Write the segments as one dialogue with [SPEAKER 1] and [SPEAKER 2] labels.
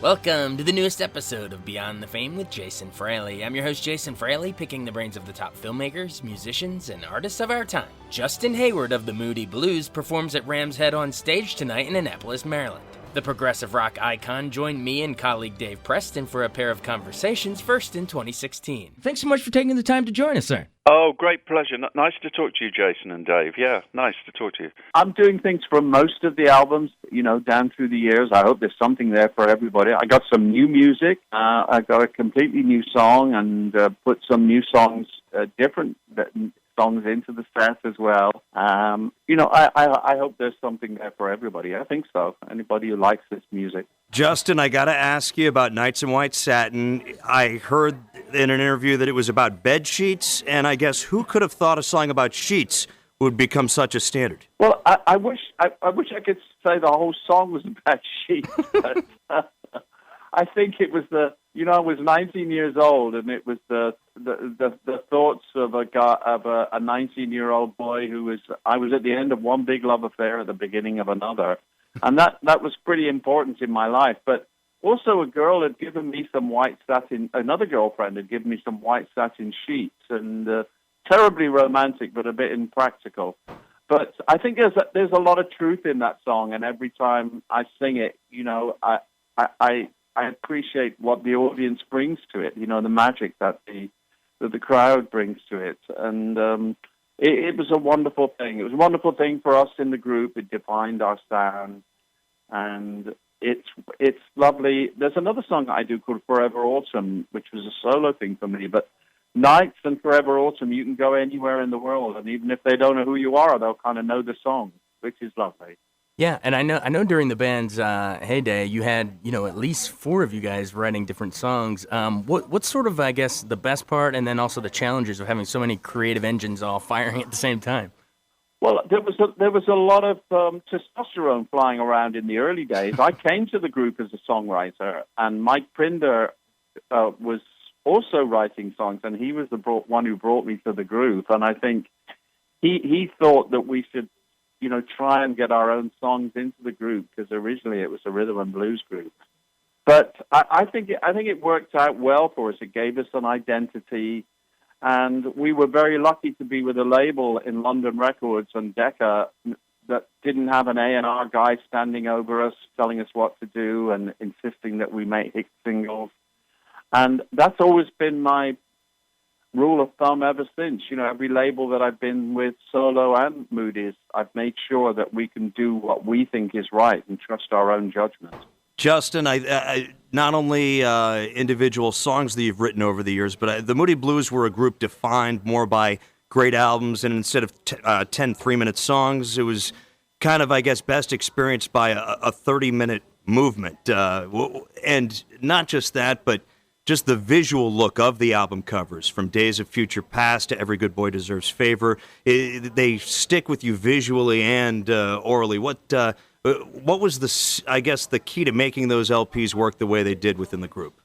[SPEAKER 1] Welcome to the newest episode of Beyond the Fame with Jason Fraley. I'm your host, Jason Fraley, picking the brains of the top filmmakers, musicians, and artists of our time. Justin Hayward of the Moody Blues performs at Ram's Head on stage tonight in Annapolis, Maryland. The progressive rock icon joined me and colleague Dave Preston for a pair of conversations, first in 2016. Thanks so much for taking the time to join us, sir.
[SPEAKER 2] Oh, great pleasure. Nice to talk to you, Jason and Dave. Yeah, nice to talk to you.
[SPEAKER 3] I'm doing things from most of the albums, down through the years. I hope there's something there for everybody. I got some new music. I got a completely new song and put some new songs, different songs into the set as well. I hope there's something there for everybody. I think so. Anybody who likes this music.
[SPEAKER 4] Justin, I got to ask you about Nights in White Satin. I heard in an interview that it was about bed sheets, and I guess who could have thought a song about sheets would become such a standard?
[SPEAKER 3] Well, I wish I could say the whole song was about sheets. But, I think it was I was 19 years old, and it was the thoughts of a 19-year-old boy I was at the end of one big love affair at the beginning of another. And that was pretty important in my life. But also a girl had given me some white satin, another girlfriend had given me some white satin sheets, and terribly romantic, but a bit impractical. But I think there's a lot of truth in that song, and every time I sing it, I appreciate what the audience brings to it, the magic that the crowd brings to it. And it was a wonderful thing. It was a wonderful thing for us in the group. It defined our sound, and it's lovely. There's another song I do called Forever Autumn, which was a solo thing for me. But Nights and Forever Autumn, you can go anywhere in the world, and even if they don't know who you are, they'll kind of know the song, which is lovely.
[SPEAKER 1] Yeah, and I know during the band's heyday, you had, at least 4 of you guys writing different songs. What's sort of, I guess, the best part, and then also the challenges of having so many creative engines all firing at the same time?
[SPEAKER 3] Well, there was a lot of testosterone flying around in the early days. I came to the group as a songwriter, and Mike Prinder was also writing songs, and he was the one who brought me to the group. And I think he thought that we should try and get our own songs into the group, because originally it was a rhythm and blues group. But I think it worked out well for us. It gave us an identity, and we were very lucky to be with a label in London Records and Decca that didn't have an A&R guy standing over us, telling us what to do and insisting that we make hit singles. And that's always been my rule of thumb ever since. Every label that I've been with, solo and Moody's, I've made sure that we can do what we think is right and trust our own judgment.
[SPEAKER 4] Justin, I not only individual songs that you've written over the years, but the Moody Blues were a group defined more by great albums, and instead of 10 3-minute songs, it was kind of, I guess, best experienced by a 30-minute movement. And not just that, but just the visual look of the album covers, from Days of Future Past to Every Good Boy Deserves Favor. They stick with you visually and orally. What was the key to making those LPs work the way they did within the group?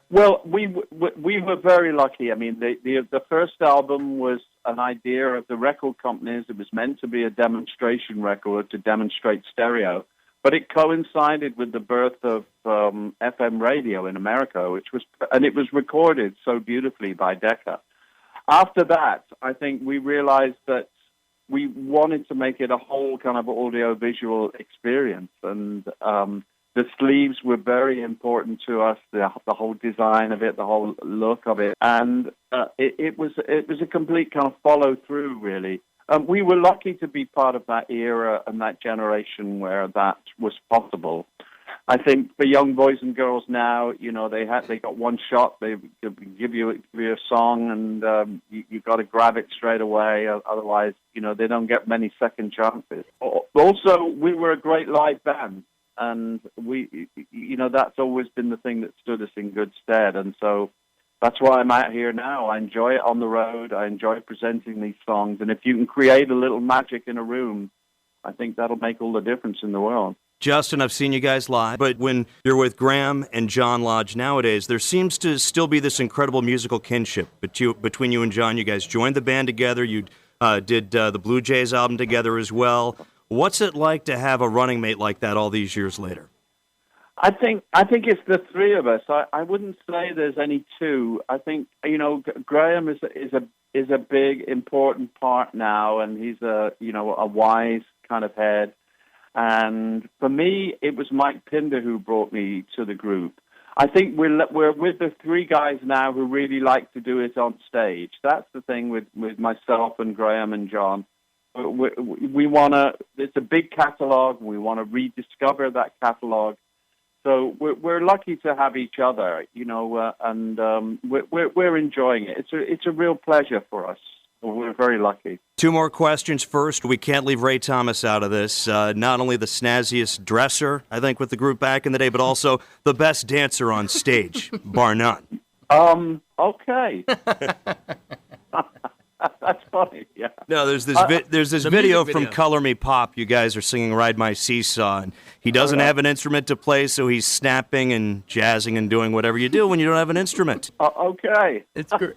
[SPEAKER 3] Well, we were very lucky. I mean, the first album was an idea of the record companies. It was meant to be a demonstration record to demonstrate stereo. But it coincided with the birth of FM radio in America, and it was recorded so beautifully by Decca. After that, I think we realized that we wanted to make it a whole kind of audio-visual experience, and the sleeves were very important to us. The whole design of it, the whole look of it, and it was a complete kind of follow-through, really. We were lucky to be part of that era and that generation where that was possible. I think for young boys and girls now, they got one shot. They give you a song, and you got to grab it straight away. Otherwise, they don't get many second chances. Also, we were a great live band, and that's always been the thing that stood us in good stead. And so that's why I'm out here now. I enjoy it on the road. I enjoy presenting these songs. And if you can create a little magic in a room, I think that'll make all the difference in the world.
[SPEAKER 4] Justin, I've seen you guys live, but when you're with Graham and John Lodge nowadays, there seems to still be this incredible musical kinship between you and John. You guys joined the band together. You did the Blue Jays album together as well. What's it like to have a running mate like that all these years later?
[SPEAKER 3] I think it's the three of us. I wouldn't say there's any two. I think Graham is a big important part now, and he's a wise kind of head. And for me, it was Mike Pinder who brought me to the group. I think we're with the three guys now who really like to do it on stage. That's the thing with myself and Graham and John. We want to. It's a big catalog. We want to rediscover that catalog. So we're lucky to have each other, and we're enjoying it. It's a real pleasure for us. We're very lucky.
[SPEAKER 4] Two more questions. First, we can't leave Ray Thomas out of this. Not only the snazziest dresser, I think, with the group back in the day, but also the best dancer on stage, bar none.
[SPEAKER 3] Okay. That's funny, yeah.
[SPEAKER 4] No, there's this video from Color Me Pop. You guys are singing Ride My Seesaw, and he doesn't have an instrument to play, so he's snapping and jazzing and doing whatever you do when you don't have an instrument.
[SPEAKER 3] Okay.
[SPEAKER 1] It's great.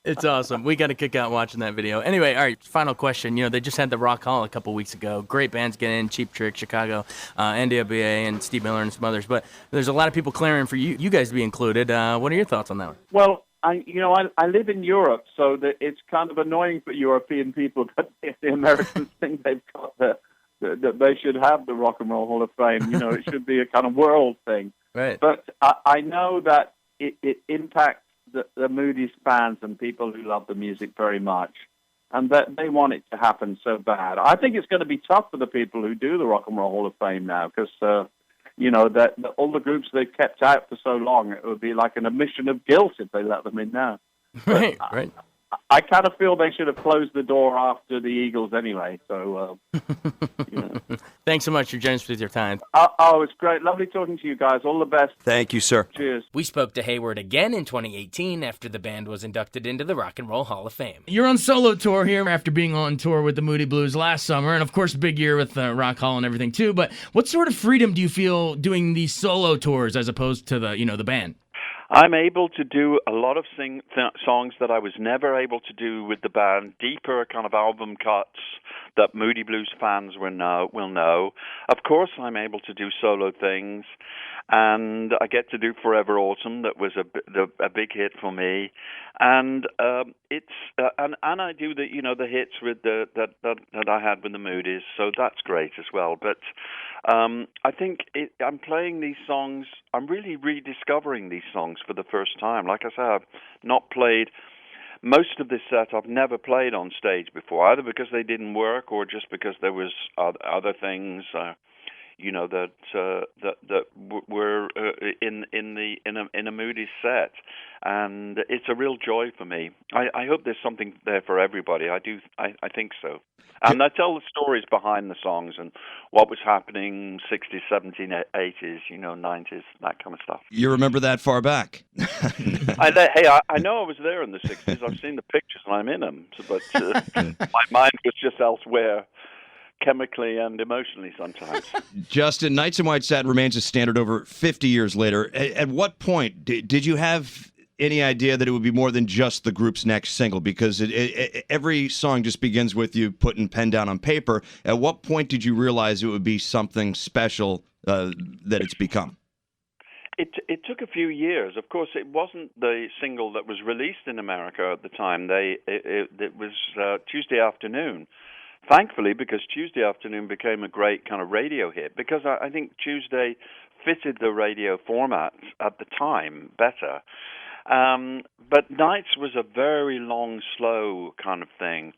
[SPEAKER 1] It's awesome. We got a kick out watching that video. Anyway, all right, final question. They just had the Rock Hall a couple weeks ago. Great bands get in, Cheap Trick, Chicago, NWA, and Steve Miller and some others. But there's a lot of people clamoring for you guys to be included. What are your thoughts on that one?
[SPEAKER 3] Well, I live in Europe, so that it's kind of annoying for European people that the Americans think they've got that they should have the Rock and Roll Hall of Fame. It should be a kind of world thing.
[SPEAKER 1] Right.
[SPEAKER 3] But I know that it impacts the Moody's fans and people who love the music very much, and that they want it to happen so bad. I think it's going to be tough for the people who do the Rock and Roll Hall of Fame now, because that all the groups they've kept out for so long, it would be like an admission of guilt if they let them in now.
[SPEAKER 1] Right.
[SPEAKER 3] I kind of feel they should have closed the door after the Eagles anyway. So,
[SPEAKER 1] Thanks so much for joining us with your time.
[SPEAKER 3] It's great. Lovely talking to you guys. All the best.
[SPEAKER 4] Thank you, sir.
[SPEAKER 3] Cheers.
[SPEAKER 1] We spoke to Hayward again in 2018 after the band was inducted into the Rock and Roll Hall of Fame.
[SPEAKER 5] You're on solo tour here after being on tour with the Moody Blues last summer, and of course, big year with Rock Hall and everything too. But what sort of freedom do you feel doing these solo tours as opposed to the band?
[SPEAKER 2] I'm able to do a lot of songs that I was never able to do with the band, deeper kind of album cuts that Moody Blues fans will know. Of course, I'm able to do solo things, and I get to do Forever Autumn. That was a big hit for me, and and I do the hits with that I had with the Moody's, so that's great as well. But I think I'm playing these songs. I'm really rediscovering these songs for the first time. Like I said, I've not played most of this set. I've never played on stage before, either because they didn't work or just because there was other things, that were in a Moody set, and it's a real joy for me. I hope there's something there for everybody. I think so. And I tell the stories behind the songs and what was happening 60s, 70s, 80s, 90s, that kind of stuff.
[SPEAKER 6] You remember that far back?
[SPEAKER 2] I know I was there in the 60s. I've seen the pictures and I'm in them. But my mind was just elsewhere, chemically and emotionally sometimes.
[SPEAKER 6] Justin, Nights in White Satin remains a standard over 50 years later. At what point did you have any idea that it would be more than just the group's next single? Because every song just begins with you putting pen down on paper. At what point did you realize it would be something special that it's become?
[SPEAKER 2] It took a few years. Of course, it wasn't the single that was released in America at the time. It was Tuesday Afternoon. Thankfully, because Tuesday Afternoon became a great kind of radio hit, because I think Tuesday fitted the radio format at the time better. But Nights was a very long, slow kind of thing.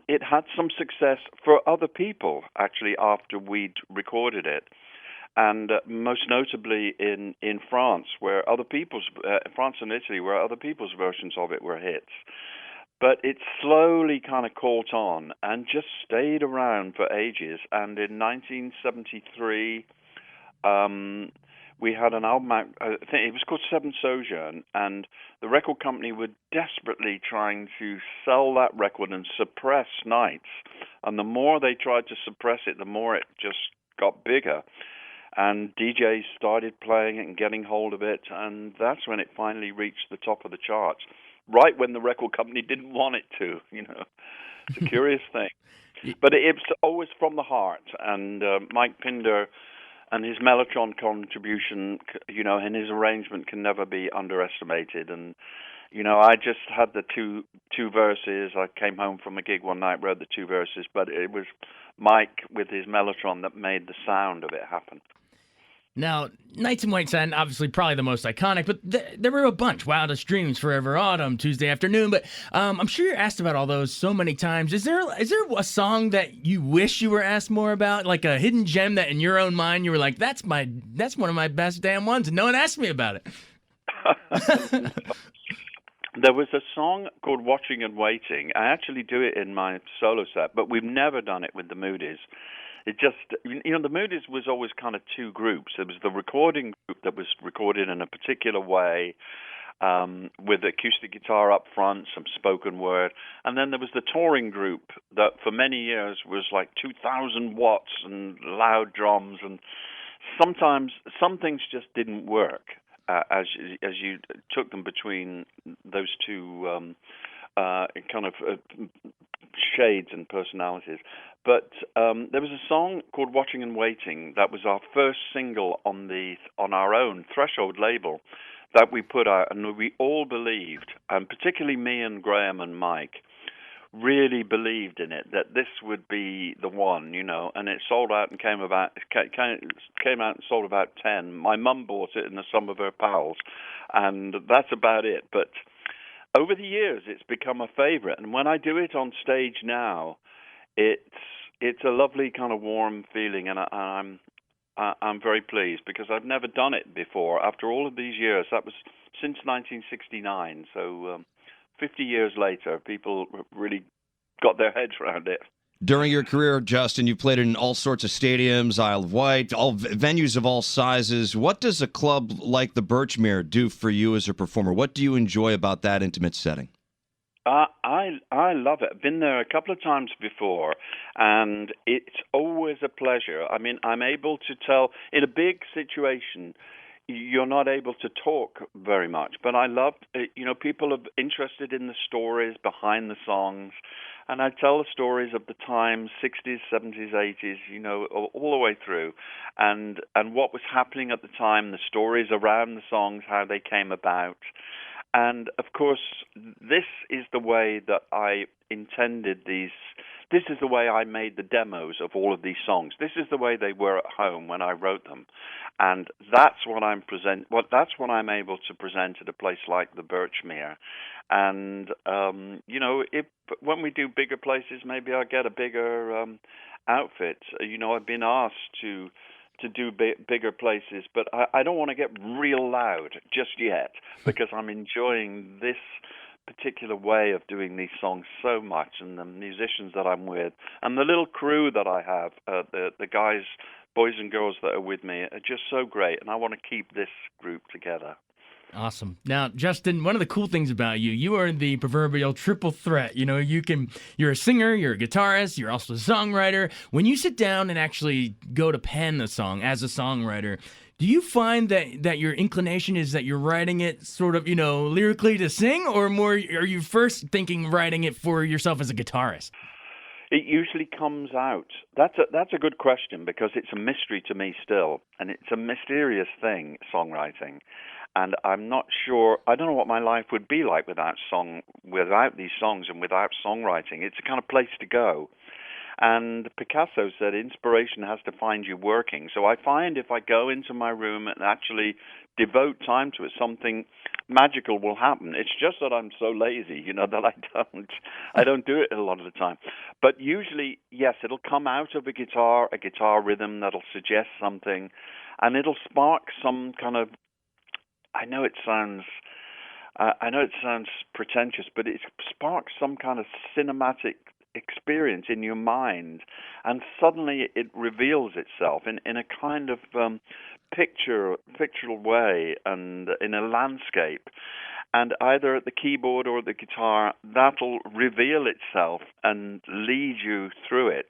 [SPEAKER 2] It had some success for other people, actually, after we'd recorded it. And most notably in France, where France and Italy, where other people's versions of it were hits. But it slowly kind of caught on and just stayed around for ages. And in 1973, we had an album out, I think it was called Seven Sojourn, and the record company were desperately trying to sell that record and suppress Nights. And the more they tried to suppress it, the more it just got bigger. And DJs started playing it and getting hold of it, and that's when it finally reached the top of the charts. Right when the record company didn't want it to, It's a curious thing. But it's always from the heart. And Mike Pinder and his mellotron contribution, and his arrangement can never be underestimated. And I just had the two verses. I came home from a gig one night, wrote the two verses, but it was Mike with his mellotron that made the sound of it happen.
[SPEAKER 5] Now, Nights in White Satin, obviously probably the most iconic, but there were a bunch. Wildest Dreams, Forever Autumn, Tuesday Afternoon. But I'm sure you're asked about all those so many times. Is there a song that you wish you were asked more about? Like a hidden gem that in your own mind you were like, that's one of my best damn ones, and no one asked me about it.
[SPEAKER 2] There was a song called Watching and Waiting. I actually do it in my solo set, but we've never done it with the Moody's. It just, the Moody's was always kind of two groups. There was the recording group that was recorded in a particular way, with acoustic guitar up front, some spoken word, and then there was the touring group that for many years was like 2,000 watts and loud drums, and sometimes some things just didn't work as you took them between those two shades and personalities. But there was a song called Watching and Waiting that was our first single on our own Threshold label that we put out, and we all believed, and particularly me and Graham and Mike, really believed in it, that this would be the one, and it sold out and came out and sold about 10. My mum bought it and some of her pals, and that's about it. But over the years, it's become a favorite, and when I do it on stage now, it's a lovely kind of warm feeling, and I'm very pleased because I've never done it before. After all of these years, that was since 1969, so 50 years later, people really got their heads around it.
[SPEAKER 6] During your career, Justin, you've played in all sorts of stadiums, Isle of Wight, all venues of all sizes. What does a club like the Birchmere do for you as a performer? What do you enjoy about that intimate setting?
[SPEAKER 2] I love it. I've been there a couple of times before, and it's always a pleasure. I mean, I'm able to tell, in a big situation, you're not able to talk very much, but I love, people are interested in the stories behind the songs, and I tell the stories of the time, 60s, 70s, 80s, all the way through, and what was happening at the time, the stories around the songs, how they came about. And, of course, this is the way that I intended these. This is the way I made the demos of all of these songs. This is the way they were at home when I wrote them. And that's what that's what I'm able to present at a place like the Birchmere. And, when we do bigger places, maybe I'll get a bigger outfit. I've been asked to do bigger places, but I don't want to get real loud just yet because I'm enjoying this particular way of doing these songs so much, and the musicians that I'm with, and the little crew that I have, the guys, boys and girls that are with me are just so great, and I want to keep this group together.
[SPEAKER 5] Awesome. Now, Justin, one of the cool things about you are the proverbial triple threat. You're a singer, you're a guitarist, you're also a songwriter. When you sit down and actually go to pen the song as a songwriter, do you find that your inclination is that you're writing it sort of, lyrically to sing, or more are you first thinking writing it for yourself as a guitarist?
[SPEAKER 2] It usually comes out. That's a good question because it's a mystery to me still, and it's a mysterious thing, songwriting. And I'm not sure. I don't know what my life would be like without these songs and without songwriting. It's a kind of place to go. And Picasso said inspiration has to find you working. So I find if I go into my room and actually devote time to it, something magical will happen. It's just that I'm so lazy, that I don't do it a lot of the time. But usually, yes, it'll come out of a guitar rhythm that'll suggest something, and it'll spark some kind of. I know it sounds pretentious, but it sparks some kind of cinematic experience in your mind, and suddenly it reveals itself in a kind of pictorial way and in a landscape. And either at the keyboard or the guitar, that'll reveal itself and lead you through it.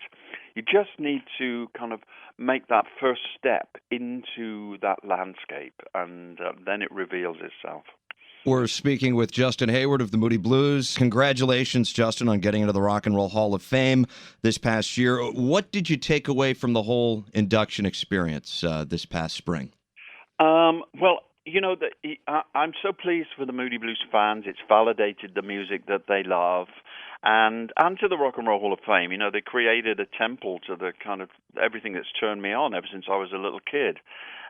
[SPEAKER 2] You just need to kind of make that first step into that landscape, and then it reveals itself.
[SPEAKER 6] We're speaking with Justin Hayward of the Moody Blues. Congratulations, Justin, on getting into the Rock and Roll Hall of Fame this past year. What did you take away from the whole induction experience this past spring?
[SPEAKER 2] Well, I'm so pleased for the Moody Blues fans. It's validated the music that they love. And to the Rock and Roll Hall of Fame, they created a temple to the kind of everything that's turned me on ever since I was a little kid.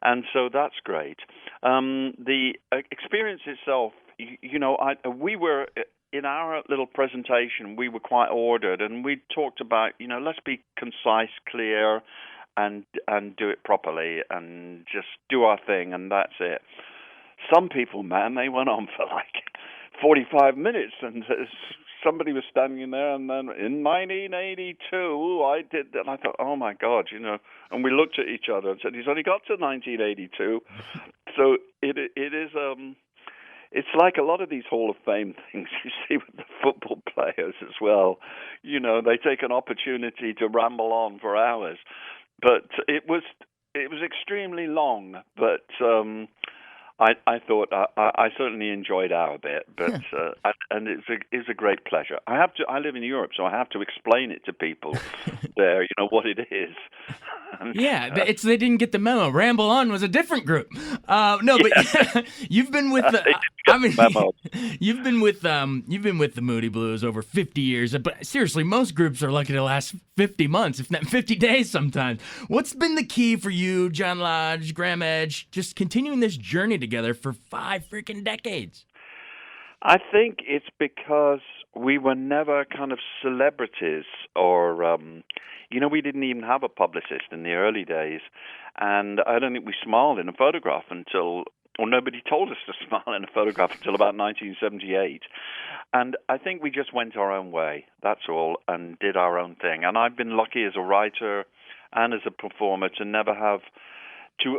[SPEAKER 2] And so that's great. The experience itself, we were, in our little presentation, we were quite ordered, and we talked about, let's be concise, clear, and do it properly, and just do our thing, and that's it. Some people, man, they went on for like 45 minutes, and somebody was standing there, and then in 1982, I did that, and I thought, oh my God, and we looked at each other and said, he's only got to 1982. So it is, it's like a lot of these Hall of Fame things you see with the football players as well. They take an opportunity to ramble on for hours, but it was extremely long, but I thought I certainly enjoyed our bit, but and it's a great pleasure. I live in Europe, so I have to explain it to people there, what it is.
[SPEAKER 5] Yeah, they didn't get the memo. Ramble On was a different group. No, but you've been with you've been with the Moody Blues over 50 years. But seriously, most groups are lucky to last 50 months, if not 50 days sometimes. What's been the key for you, John Lodge, Graham Edge, just continuing this journey together for 5 freaking decades?
[SPEAKER 2] I think it's because we were never kind of celebrities or, we didn't even have a publicist in the early days. And I don't think we smiled in a photograph nobody told us to smile in a photograph until about 1978. And I think we just went our own way, that's all, and did our own thing. And I've been lucky as a writer and as a performer to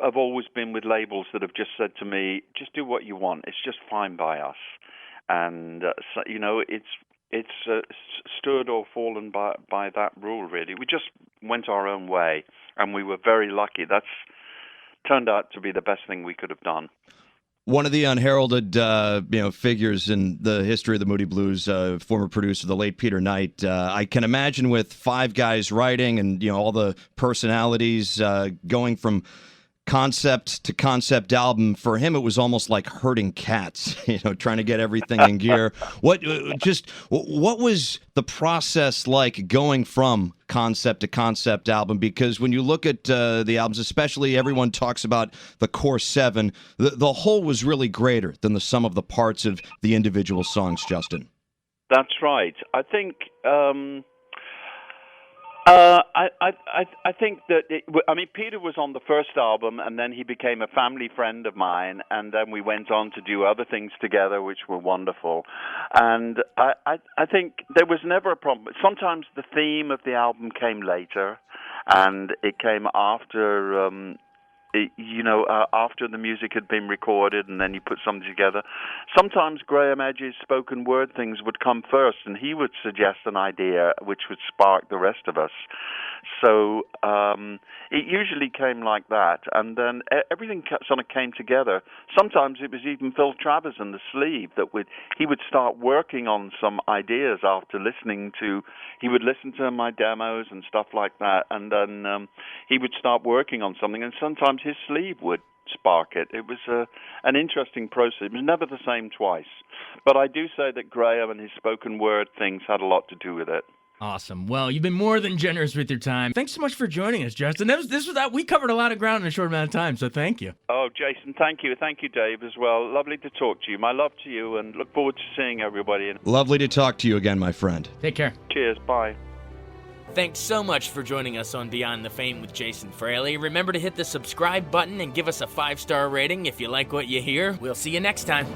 [SPEAKER 2] have always been with labels that have just said to me, just do what you want. It's just fine by us. And, it's stood or fallen by that rule, really. We just went our own way, and we were very lucky. That's turned out to be the best thing we could have done.
[SPEAKER 6] One of the unheralded, figures in the history of the Moody Blues, former producer, the late Peter Knight. I can imagine with 5 guys writing and all the personalities going from concept to concept album, for him it was almost like herding cats, trying to get everything in gear. What was the process like going from concept to concept album? Because when you look at the albums, especially, everyone talks about the core 7, the whole was really greater than the sum of the parts of the individual songs, Justin.
[SPEAKER 2] That's right. I think I think that Peter was on the first album, and then he became a family friend of mine, and then we went on to do other things together, which were wonderful. And I think there was never a problem. Sometimes the theme of the album came later, and it came after. After the music had been recorded, and then you put something together. Sometimes Graham Edge's spoken word things would come first, and he would suggest an idea which would spark the rest of us. So it usually came like that, and then everything sort of came together. Sometimes it was even Phil Travers and the Sleeve that he would start working on some ideas after listening to. He would listen to my demos and stuff like that, and then he would start working on something, and sometimes his sleeve would spark it. It was an interesting process. It was never the same twice. But I do say that Graham and his spoken word things had a lot to do with it.
[SPEAKER 5] Awesome. Well, you've been more than generous with your time. Thanks so much for joining us, Justin. We covered a lot of ground in a short amount of time, so thank you.
[SPEAKER 2] Oh, Jason, thank you. Thank you, Dave, as well. Lovely to talk to you. My love to you, and look forward to seeing everybody.
[SPEAKER 6] Lovely to talk to you again, my friend.
[SPEAKER 5] Take care.
[SPEAKER 2] Cheers. Bye.
[SPEAKER 1] Thanks so much for joining us on Beyond the Fame with Jason Fraley. Remember to hit the subscribe button and give us a 5-star rating if you like what you hear. We'll see you next time.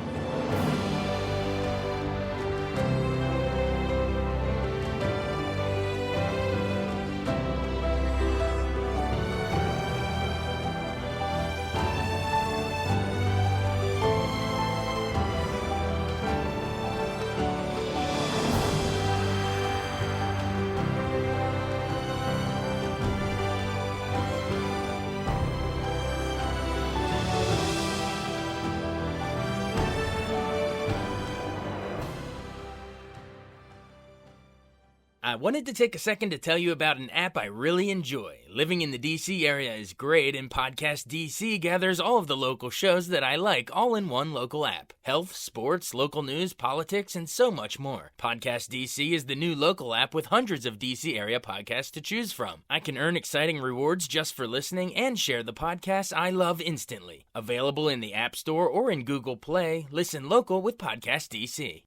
[SPEAKER 1] I wanted to take a second to tell you about an app I really enjoy. Living in the DC area is great, and Podcast DC gathers all of the local shows that I like all in one local app. Health, sports, local news, politics, and so much more. Podcast DC is the new local app with hundreds of DC area podcasts to choose from. I can earn exciting rewards just for listening and share the podcasts I love instantly. Available in the App Store or in Google Play, listen local with Podcast DC.